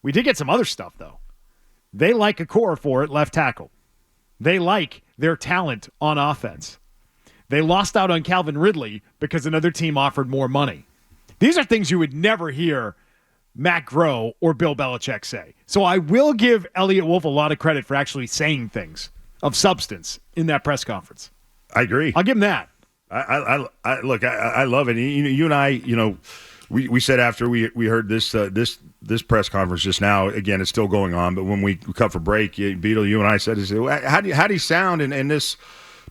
We did get some other stuff, though. They like Okorafor at left tackle. They like their talent on offense. They lost out on Calvin Ridley because another team offered more money. These are things you would never hear Matt Groh or Bill Belichick say. So I will give Eliot Wolf a lot of credit for actually saying things of substance in that press conference. I agree. I'll give him that. Look, I love it. You and I, we said after we heard this press conference just now. Again, it's still going on, but when we cut for break, Beetle, you and I said, how do you sound in this,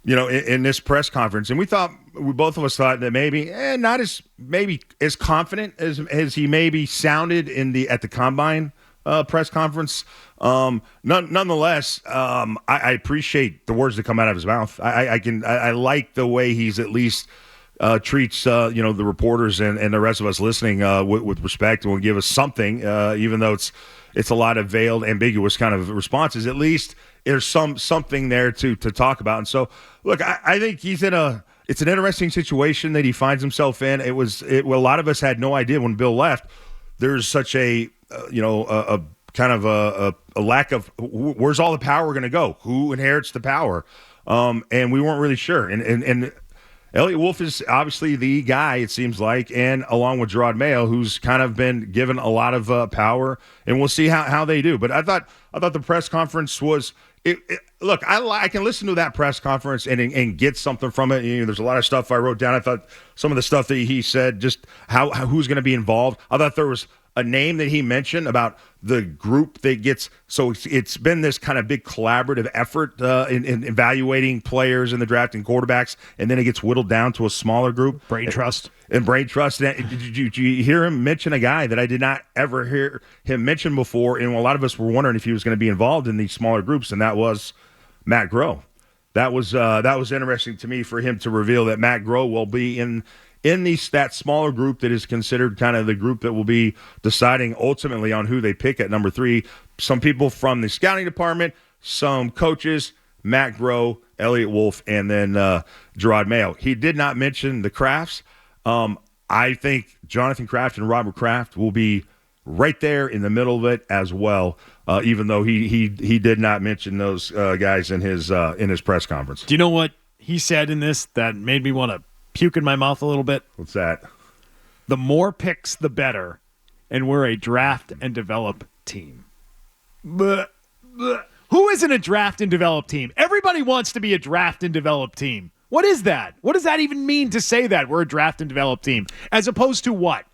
in this press conference? And we both of us thought that maybe not as confident as he maybe sounded at the combine press conference. Nonetheless, I appreciate the words that come out of his mouth. I like the way he's at least treats the reporters and the rest of us listening with respect and will give us something, even though it's a lot of veiled, ambiguous kind of responses. At least there's something there to talk about. And so, look, I think it's an interesting situation that he finds himself in. A lot of us had no idea when Bill left. There's such a kind of a lack of where's all the power going to go? Who inherits the power? And we weren't really sure. And Eliot Wolf is obviously the guy, it seems like, and along with Gerard Mayo, who's kind of been given a lot of power, and we'll see how they do. But I thought the press conference was look, I can listen to that press conference and get something from it. There's a lot of stuff I wrote down. I thought some of the stuff that he said, just who's going to be involved. I thought there was a name that he mentioned about the group that gets, so it's been this kind of big collaborative effort in evaluating players in the draft and quarterbacks, and then it gets whittled down to a smaller group. Brain trust. And brain trust. Did you hear him mention a guy that I did not ever hear him mention before? And a lot of us were wondering if he was going to be involved in these smaller groups, and that was Matt Groh. That was interesting to me for him to reveal that Matt Groh will be in that smaller group that is considered kind of the group that will be deciding ultimately on who they pick at number 3. Some people from the scouting department, some coaches, Matt Groh, Eliot Wolf, and then Gerard Mayo. He did not mention the Krafts. I think Jonathan Kraft and Robert Kraft will be right there in the middle of it as well, even though he did not mention those guys in his press conference. Do you know what he said in this that made me want to puke in my mouth a little bit? What's that? The more picks, the better, and we're a draft and develop team. But who isn't a draft and develop team? Everybody wants to be a draft and develop team. What is that? What does that even mean to say that we're a draft and develop team? As opposed to what?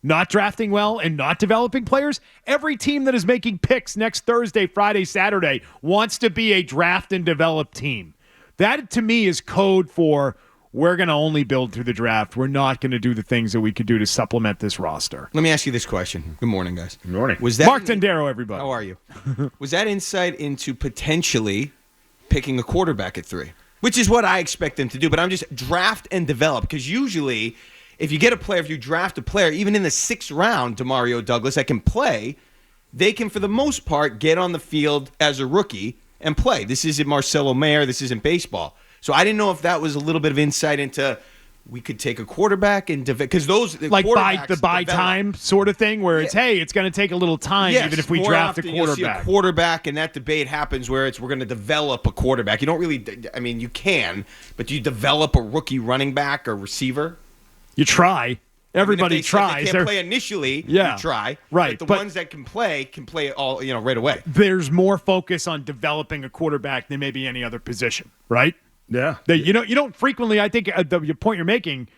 Not drafting well and not developing players? Every team that is making picks next Thursday, Friday, Saturday wants to be a draft and develop team. That, to me, is code for we're going to only build through the draft. We're not going to do the things that we could do to supplement this roster. Let me ask you this question. Good morning, guys. Good morning. Was that Mark Tendero, everybody. How are you? Was that insight into potentially picking a quarterback at 3? Which is what I expect them to do, but I'm just draft and develop. Because usually, if you draft a player, even in the 6th round, DeMario Douglas, that can play, they can, for the most part, get on the field as a rookie and play. This isn't Marcelo Mayer. This isn't baseball. So I didn't know if that was a little bit of insight into we could take a quarterback and because those like buy time sort of thing where it's it's going to take a little time even if we draft a quarterback. You'll see a quarterback, and that debate happens where we're going to develop a quarterback. You don't really, you can, but do you develop a rookie running back or receiver? You try. Everybody tries. They can't play initially. You try. Right. But the ones that can play all right away. There's more focus on developing a quarterback than maybe any other position, right? Yeah. You don't frequently, I think the point you're making,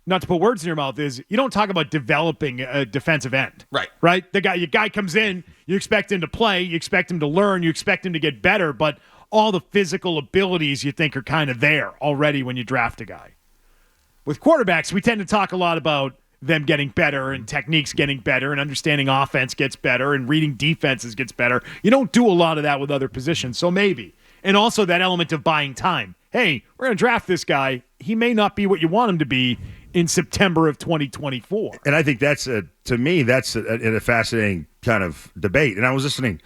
not to put words in your mouth, is you don't talk about developing a defensive end. Right. Right? Your guy comes in, you expect him to play, you expect him to learn, you expect him to get better, but all the physical abilities you think are kind of there already when you draft a guy. With quarterbacks, we tend to talk a lot about them getting better and techniques getting better and understanding offense gets better and reading defenses gets better. You don't do a lot of that with other positions, so maybe. And also that element of buying time. Hey, we're going to draft this guy. He may not be what you want him to be in September of 2024. And I think that's a fascinating kind of debate. And I was listening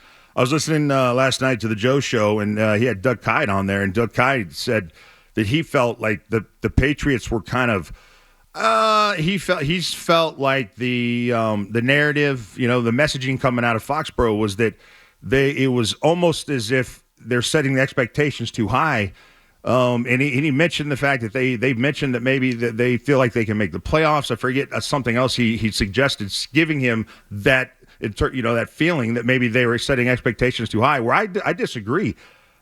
last night to the Joe Show, and he had Doug Kyed on there, and Doug Kyed said that he felt like the Patriots were kind of He's felt like the narrative, the messaging coming out of Foxborough was that it was almost as if they're setting the expectations too high. And he mentioned the fact that they've mentioned that maybe that they feel like they can make the playoffs. I forget something else he suggested, giving him that that feeling that maybe they were setting expectations too high. Where I disagree.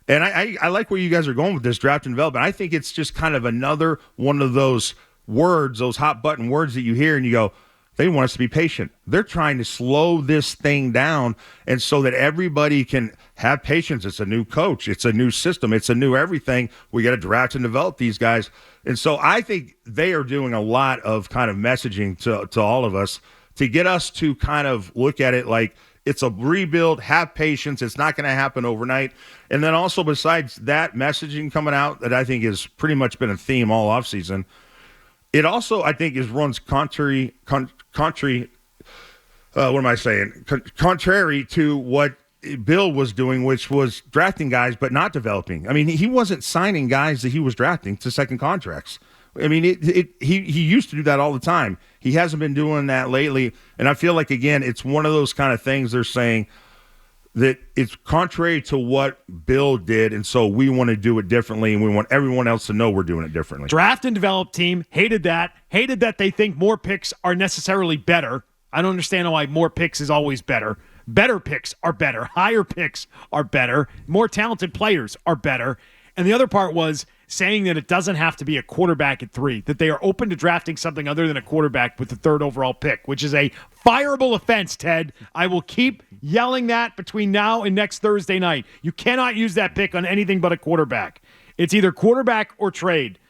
And I like where you guys are going with this draft and development. I think it's just kind of another one of those words, those hot button words that you hear and you go, they want us to be patient. They're trying to slow this thing down, and so that everybody can have patience. It's a new coach. It's a new system. It's a new everything. We got to draft and develop these guys. And so I think they are doing a lot of kind of messaging to all of us to get us to kind of look at it like it's a rebuild, have patience. It's not going to happen overnight. And then also besides that messaging coming out that I think has pretty much been a theme all offseason, it also, I think, runs contrary. What am I saying? Contrary to what Bill was doing, which was drafting guys but not developing. I mean, he wasn't signing guys that he was drafting to second contracts. I mean, he used to do that all the time. He hasn't been doing that lately, and I feel like, again, it's one of those kind of things they're saying that it's contrary to what Bill did, and so we want to do it differently, and we want everyone else to know we're doing it differently. Draft and develop team, hated that. Hated that they think more picks are necessarily better. I don't understand why more picks is always better. Better picks are better. Higher picks are better. More talented players are better. And the other part was saying that it doesn't have to be a quarterback at 3, that they are open to drafting something other than a quarterback with the 3rd overall pick, which is a fireable offense, Ted. I will keep yelling that between now and next Thursday night. You cannot use that pick on anything but a quarterback. It's either quarterback or trade.